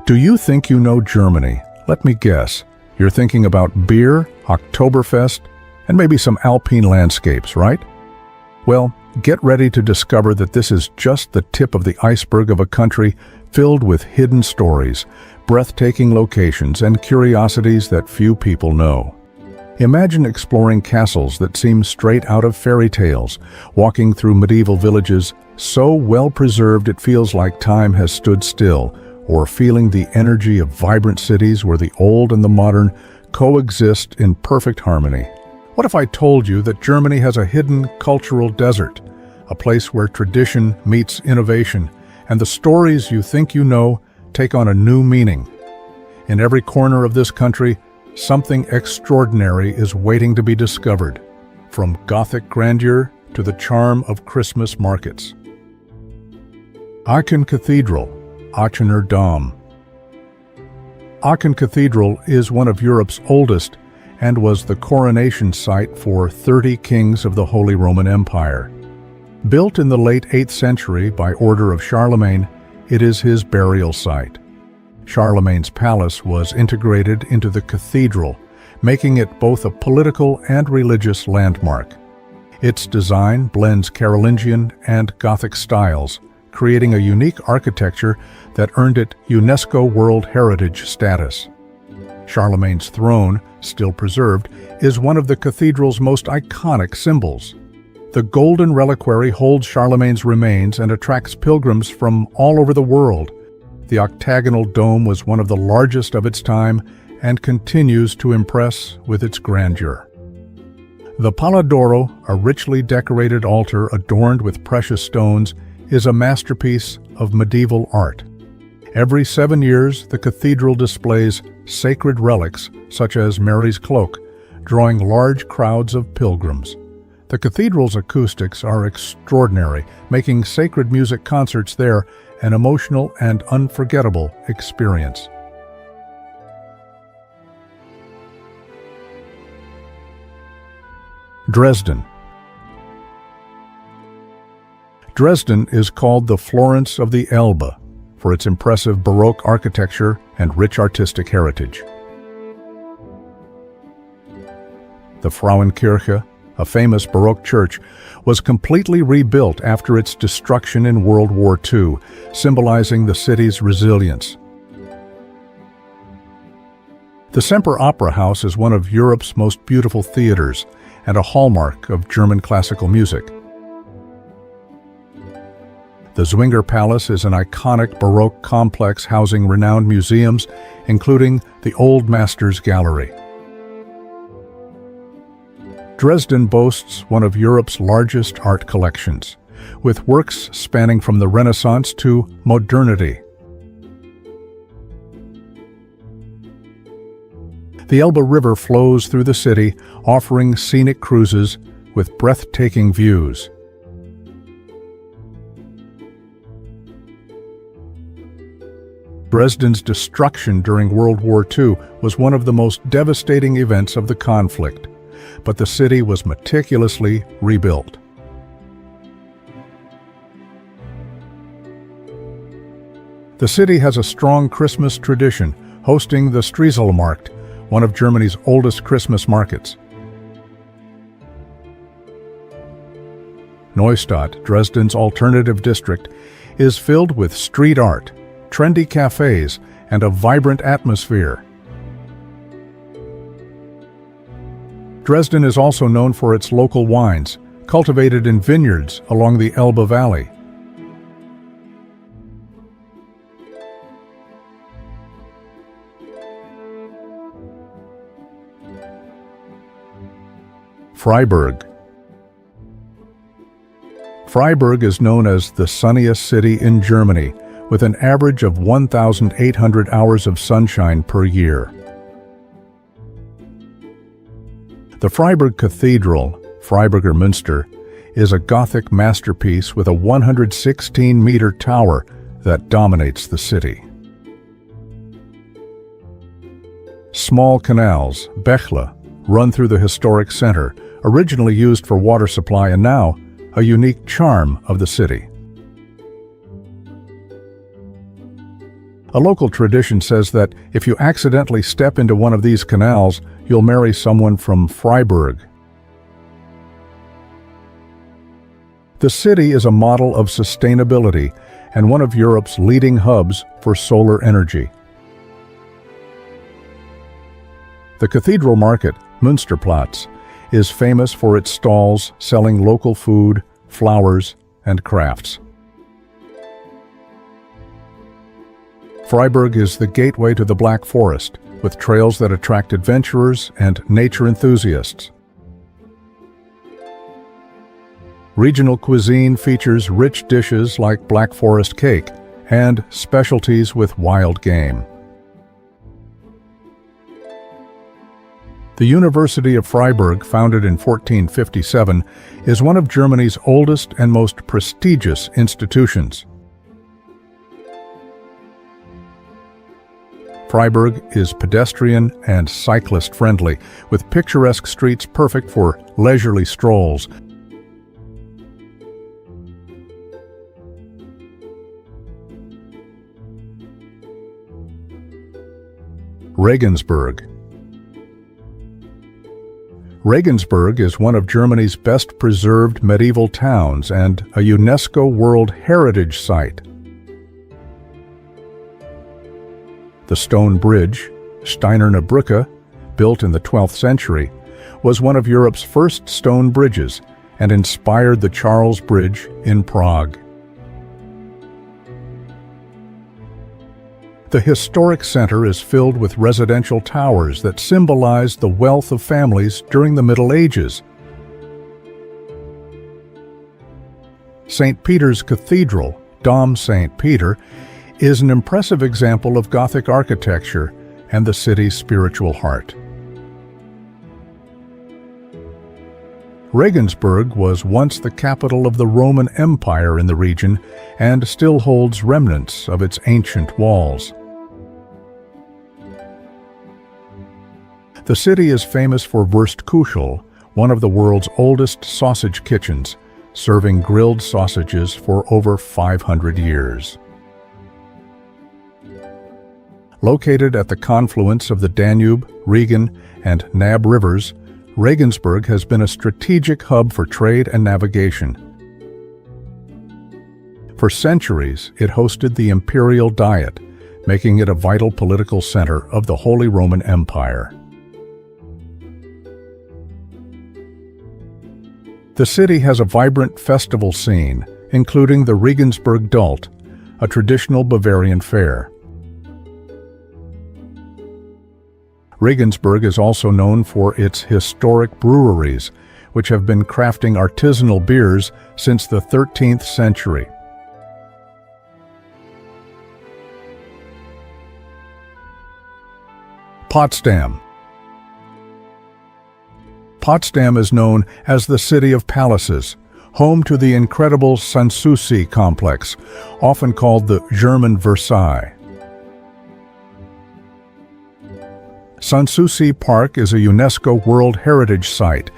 Do you think you know Germany? Let me guess. You're thinking about beer, Oktoberfest, and maybe some alpine landscapes, right? Well, get ready to discover that this is just the tip of the iceberg of a country filled with hidden stories, breathtaking locations, and curiosities that few people know. Imagine exploring castles that seem straight out of fairy tales, walking through medieval villages so well preserved it feels like time has stood still, or feeling the energy of vibrant cities where the old and the modern coexist in perfect harmony. What if I told you that Germany has a hidden cultural desert, a place where tradition meets innovation, and the stories you think you know take on a new meaning? In every corner of this country, something extraordinary is waiting to be discovered, from Gothic grandeur to the charm of Christmas markets. Aachen Cathedral, Aachener Dom. Aachen Cathedral is one of Europe's oldest and was the coronation site for 30 kings of the Holy Roman Empire. Built in the late 8th century by order of Charlemagne, it is his burial site. Charlemagne's palace was integrated into the cathedral, making it both a political and religious landmark. Its design blends Carolingian and Gothic styles, creating a unique architecture that earned it UNESCO World Heritage status. Charlemagne's throne, still preserved, is one of the cathedral's most iconic symbols. The golden reliquary holds Charlemagne's remains and attracts pilgrims from all over the world. The octagonal dome was one of the largest of its time and continues to impress with its grandeur. The Pala d'Oro, a richly decorated altar adorned with precious stones, is a masterpiece of medieval art. Every 7 years, the cathedral displays sacred relics such as Mary's cloak, drawing large crowds of pilgrims. The cathedral's acoustics are extraordinary, making sacred music concerts there an emotional and unforgettable experience. Dresden. Dresden is called the Florence of the Elbe for its impressive baroque architecture and rich artistic heritage. The Frauenkirche, a famous baroque church, was completely rebuilt after its destruction in World War II, symbolizing the city's resilience. The Semper Opera House is one of Europe's most beautiful theaters and a hallmark of German classical music. The Zwinger Palace is an iconic Baroque complex housing renowned museums, including the Old Masters Gallery. Dresden boasts one of Europe's largest art collections, with works spanning from the Renaissance to modernity. The Elbe River flows through the city, offering scenic cruises with breathtaking views. Dresden's destruction during World War II was one of the most devastating events of the conflict, but the city was meticulously rebuilt. The city has a strong Christmas tradition, hosting the Striezelmarkt, one of Germany's oldest Christmas markets. Neustadt, Dresden's alternative district, is filled with street art, trendy cafes, and a vibrant atmosphere. Dresden is also known for its local wines, cultivated in vineyards along the Elbe Valley. Freiburg. Freiburg is known as the sunniest city in Germany, with an average of 1,800 hours of sunshine per year. The Freiburg Cathedral, Freiburger Münster, is a Gothic masterpiece with a 116-meter tower that dominates the city. Small canals, Bächle, run through the historic center, originally used for water supply and now a unique charm of the city. A local tradition says that if you accidentally step into one of these canals, you'll marry someone from Freiburg. The city is a model of sustainability and one of Europe's leading hubs for solar energy. The cathedral market, Münsterplatz, is famous for its stalls selling local food, flowers, and crafts. Freiburg is the gateway to the Black Forest, with trails that attract adventurers and nature enthusiasts. Regional cuisine features rich dishes like Black Forest cake and specialties with wild game. The University of Freiburg, founded in 1457, is one of Germany's oldest and most prestigious institutions. Freiburg is pedestrian and cyclist-friendly, with picturesque streets perfect for leisurely strolls. Regensburg. Regensburg is one of Germany's best-preserved medieval towns and a UNESCO World Heritage Site. The stone bridge, Steinerne Brücke, built in the 12th century, was one of Europe's first stone bridges and inspired the Charles Bridge in Prague. The historic center is filled with residential towers that symbolize the wealth of families during the Middle Ages. St. Peter's Cathedral, Dom St. Peter, is an impressive example of Gothic architecture and the city's spiritual heart. Regensburg was once the capital of the Roman Empire in the region and still holds remnants of its ancient walls. The city is famous for Wurstkuchel, one of the world's oldest sausage kitchens, serving grilled sausages for over 500 years. Located at the confluence of the Danube, Regen, and Nab rivers, Regensburg has been a strategic hub for trade and navigation. For centuries, it hosted the imperial diet, making it a vital political center of the Holy Roman Empire. The city has a vibrant festival scene, including the Regensburg Dult, a traditional Bavarian fair. Regensburg is also known for its historic breweries, which have been crafting artisanal beers since the 13th century. Potsdam. Potsdam is known as the City of Palaces, home to the incredible Sanssouci complex, often called the German Versailles. Sanssouci Park is a UNESCO World Heritage Site,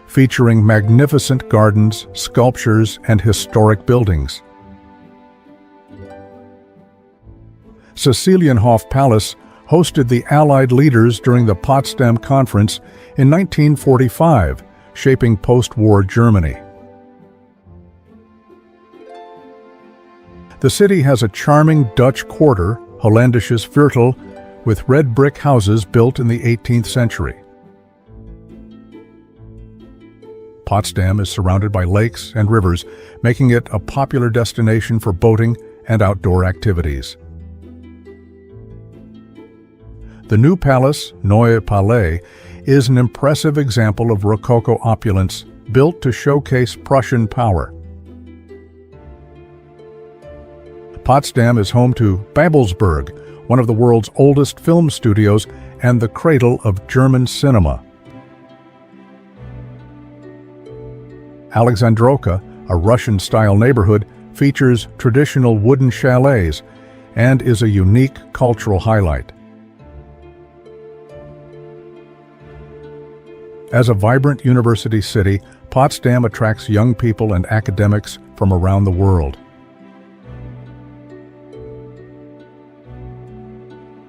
featuring magnificent gardens, sculptures, and historic buildings. Cecilienhof Palace hosted the Allied leaders during the Potsdam Conference in 1945, shaping post-war Germany. The city has a charming Dutch quarter, Hollandisches Viertel, with red brick houses built in the 18th century. Potsdam is surrounded by lakes and rivers, making it a popular destination for boating and outdoor activities. The new palace, Neue Palais, is an impressive example of Rococo opulence built to showcase Prussian power. Potsdam is home to Babelsberg, one of the world's oldest film studios and the cradle of German cinema. Alexandrovka, a Russian-style neighborhood, features traditional wooden chalets and is a unique cultural highlight. As a vibrant university city, Potsdam attracts young people and academics from around the world.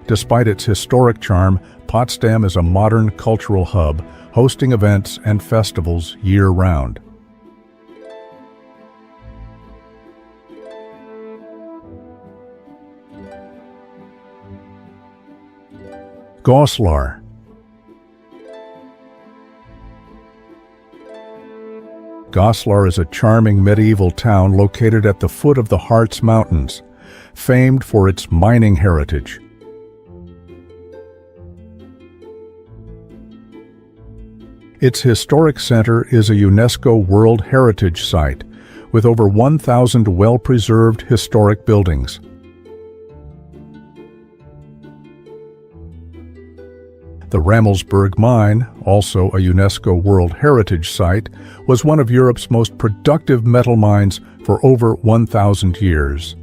Despite its historic charm, Potsdam is a modern cultural hub, hosting events and festivals year-round. Goslar. Goslar is a charming medieval town located at the foot of the Harz Mountains, famed for its mining heritage. Its historic center is a UNESCO World Heritage Site, with over 1,000 well-preserved historic buildings. The Regensburg mine, also a UNESCO World Heritage Site, was one of Europe's most productive metal mines for over 1,000 years.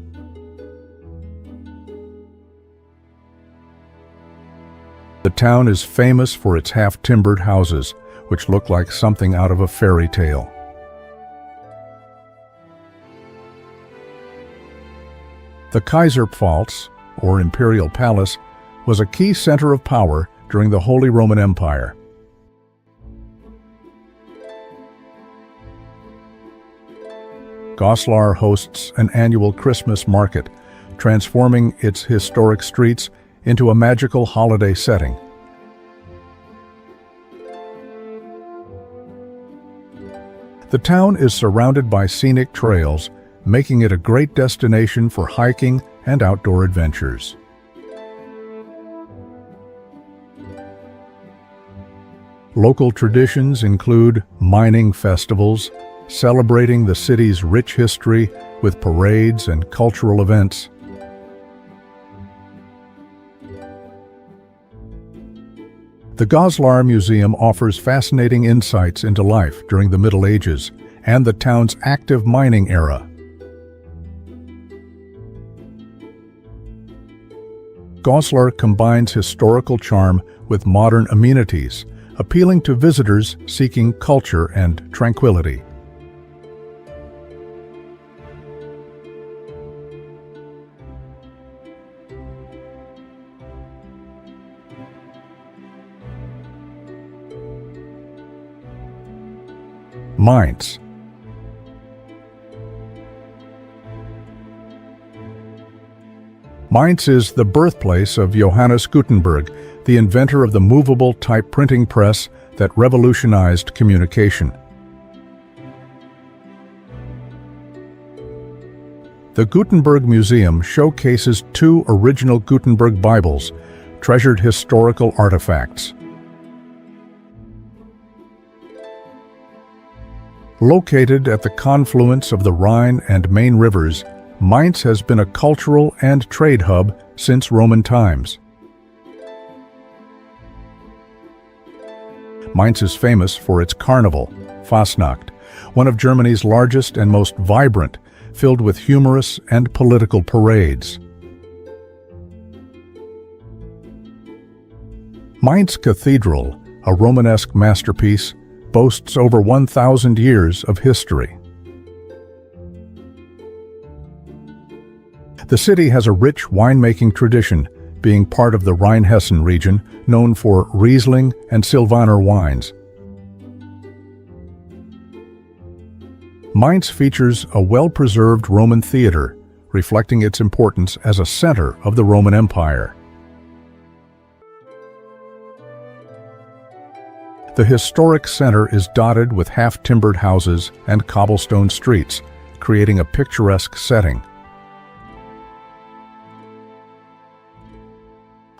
The town is famous for its half-timbered houses, which look like something out of a fairy tale. The Kaiserpfalz, or Imperial Palace, was a key center of power during the Holy Roman Empire. Goslar hosts an annual Christmas market, transforming its historic streets into a magical holiday setting. The town is surrounded by scenic trails, making it a great destination for hiking and outdoor adventures. Local traditions include mining festivals, celebrating the city's rich history with parades and cultural events. The Goslar Museum offers fascinating insights into life during the Middle Ages and the town's active mining era. Goslar combines historical charm with modern amenities, appealing to visitors seeking culture and tranquility. Mainz. Mainz is the birthplace of Johannes Gutenberg, the inventor of the movable type printing press that revolutionized communication. The Gutenberg Museum showcases 2 original Gutenberg Bibles, treasured historical artifacts. Located at the confluence of the Rhine and Main rivers, Mainz has been a cultural and trade hub since Roman times. Mainz is famous for its carnival, Fastnacht, one of Germany's largest and most vibrant, filled with humorous and political parades. Mainz Cathedral, a Romanesque masterpiece, boasts over 1,000 years of history. The city has a rich winemaking tradition, being part of the Rhine-Hessen region, known for Riesling and Silvaner wines. Mainz features a well-preserved Roman theater, reflecting its importance as a center of the Roman Empire. The historic center is dotted with half-timbered houses and cobblestone streets, creating a picturesque setting.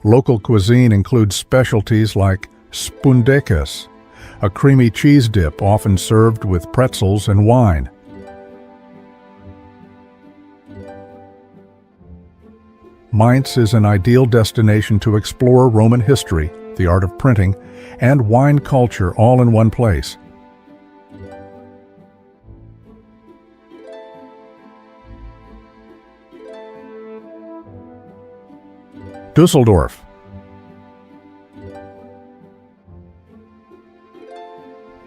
Local cuisine includes specialties like Spundekas, a creamy cheese dip often served with pretzels and wine. Mainz is an ideal destination to explore Roman history, the art of printing, and wine culture all in one place. Düsseldorf.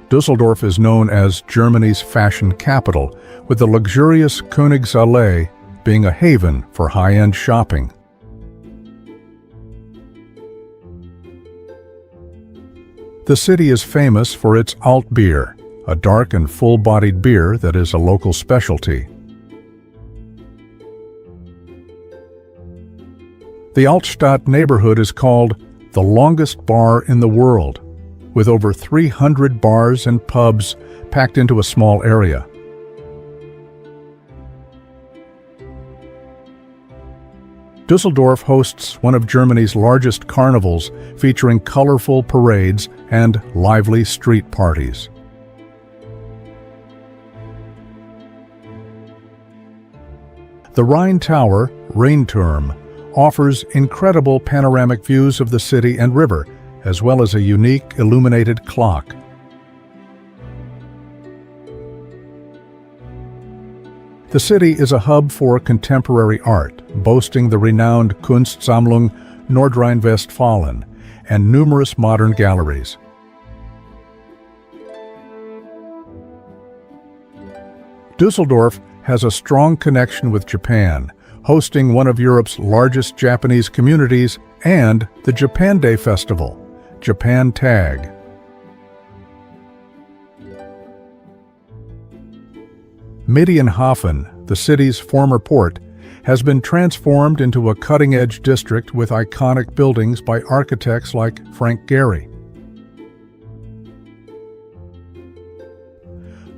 Düsseldorf is known as Germany's fashion capital, with the luxurious Königsallee being a haven for high-end shopping. The city is famous for its Alt beer, a dark and full-bodied beer that is a local specialty. The Altstadt neighborhood is called the longest bar in the world, with over 300 bars and pubs packed into a small area. Düsseldorf hosts one of Germany's largest carnivals, featuring colorful parades and lively street parties. The Rhine Tower, Rheinturm, offers incredible panoramic views of the city and river, as well as a unique illuminated clock. The city is a hub for contemporary art, boasting the renowned Kunstsammlung Nordrhein-Westfalen and numerous modern galleries. Düsseldorf has a strong connection with Japan, hosting one of Europe's largest Japanese communities and the Japan Day Festival, Japan Tag. Medienhafen, the city's former port, has been transformed into a cutting-edge district with iconic buildings by architects like Frank Gehry.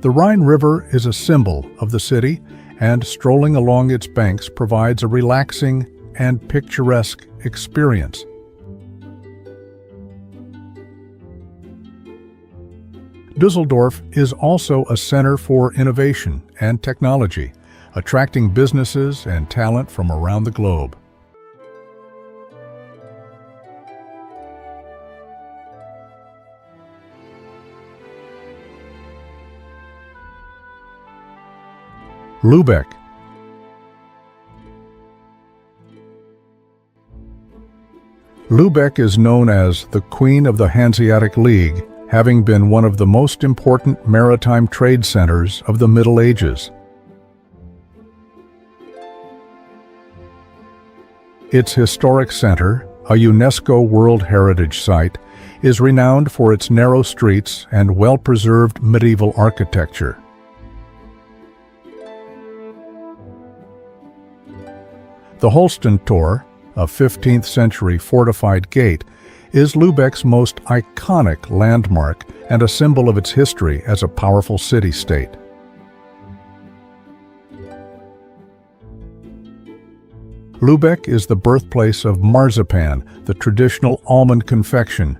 The Rhine River is a symbol of the city, and strolling along its banks provides a relaxing and picturesque experience. Düsseldorf is also a center for innovation and technology, attracting businesses and talent from around the globe. Lübeck. Lübeck is known as the Queen of the Hanseatic League, having been one of the most important maritime trade centers of the Middle Ages. Its historic center, a UNESCO World Heritage Site, is renowned for its narrow streets and well-preserved medieval architecture. The Holstentor, a 15th-century fortified gate, is Lübeck's most iconic landmark and a symbol of its history as a powerful city-state. Lübeck is the birthplace of marzipan, the traditional almond confection,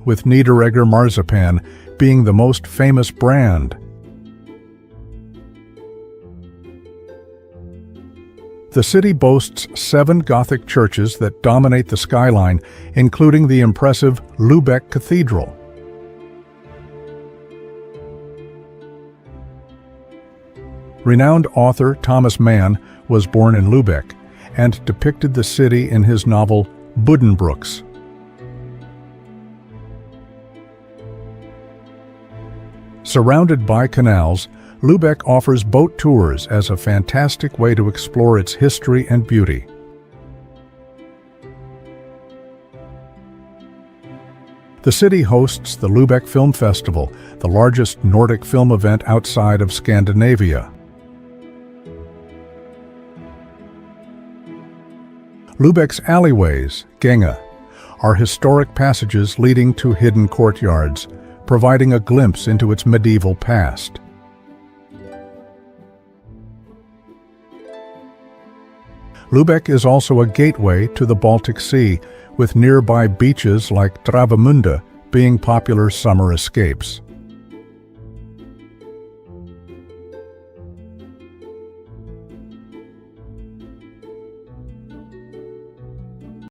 with Niederegger marzipan being the most famous brand. The city boasts 7 Gothic churches that dominate the skyline, including the impressive Lübeck Cathedral. Renowned author Thomas Mann was born in Lübeck and depicted the city in his novel Buddenbrooks. Surrounded by canals, Lübeck offers boat tours as a fantastic way to explore its history and beauty. The city hosts the Lübeck Film Festival, the largest Nordic film event outside of Scandinavia. Lübeck's alleyways, Gänge, are historic passages leading to hidden courtyards, providing a glimpse into its medieval past. Lübeck is also a gateway to the Baltic Sea, with nearby beaches like Travemünde being popular summer escapes.